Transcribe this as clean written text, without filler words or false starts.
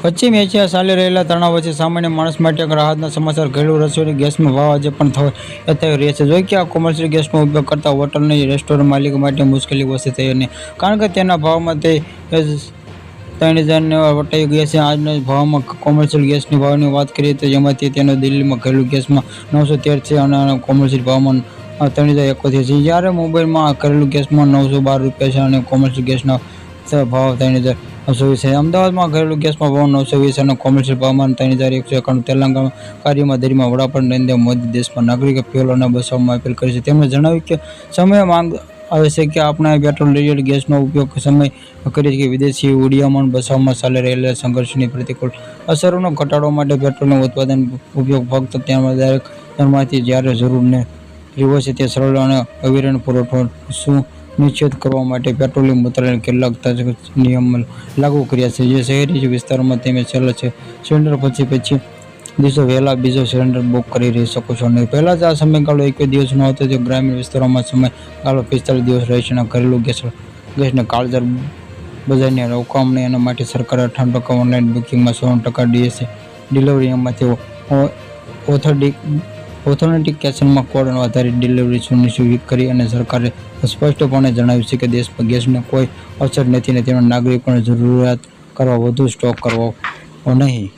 પશ્ચિમ એશિયા ચાલી રહેલા તણાવ વચ્ચે સામાન્ય માણસ માટે એક રાહતના સમાચાર. ઘરેલું રસોઈની ગેસમાં ભાવ આજે પણ યથાવત રહે છે. જો કે આ કોમર્શિયલ ગેસનો ઉપયોગ કરતા હોટલની રેસ્ટોરન્ટ માલિકો માટે મુશ્કેલી ઓછી થઈ નહીં, કારણ કે તેના ભાવમાં તે 3000 વટાઈ ગયા છે. આજના ભાવમાં કોમર્શિયલ ગેસની ભાવની વાત કરીએ તો જેમાંથી તેનો દિલ્હીમાં ઘરેલું ગેસમાં 913 છે અને કોમર્શિયલ ભાવમાં 3071 છે, જ્યારે મુંબઈમાં ઘરેલું ગેસમાં 912 રૂપિયા છે અને કોમર્શિયલ ગેસના ભાવ 3020 છે. અમદાવાદમાં ઘરેલું ગેસમાં ભાવ 920 અને કોમર્શિયલ ભાવમાં 3191. તેલંગાણા કાર્યમાં વડાપ્રધાન નરેન્દ્ર મોદી દેશમાં નાગરિકો ફ્યુઅલ બચાવવામાં અપીલ કરી છે. તેમણે જણાવ્યું કે સમયે માંગ આવે છે કે આપણે પેટ્રોલિયમ ગેસનો ઉપયોગ સમય કરીએ કે વિદેશી ઉડિયામણ બચાવવામાં ચાલી રહેલા સંઘર્ષની પ્રતિકૂળ અસરોનો ઘટાડવા માટે પેટ્રોલિયમ ઉત્પાદન ઉપયોગ ફક્ત તેમાં દરેક ધર્મમાંથી જ્યારે જરૂર હોય છે તે સરળ અને અવિરત પુરવઠો સુનિશ્ચિત કરવા માટે પેટ્રોલિયમ મંત્રાલયે કેટલાક નિયમો લાગુ કર્યા છે, જે શહેરી વિસ્તારોમાં તમે છેલ્લા સિલિન્ડર પછી દિવસો વહેલા બીજો સિલિન્ડર બુક કરી શકો છો નહીં. પહેલા આ સમયગાળો 21 દિવસનો હતો, તે ગ્રામીણ વિસ્તારોમાં સમયગાળો 45 દિવસ રહેશે. ઘરેલું ગેસને કાળઝાળ બજારની રોકવામાં એના માટે સરકારે 98% ઓનલાઈન બુકિંગમાં 96% ડીએસસી ડિલિવરી એમાંથી ઓથેન્ટિકેશનમાં કોડ આધારિત ડિલિવરી સુનિશ્ચિત કરી અને સરકારે સ્પષ્ટપણે જણાવ્યું છે કે દેશમાં ગેસને કોઈ અછત નથી અને તેના નાગરિકોને જરૂરિયાત કરતાં વધુ સ્ટોક કરવો નહીં.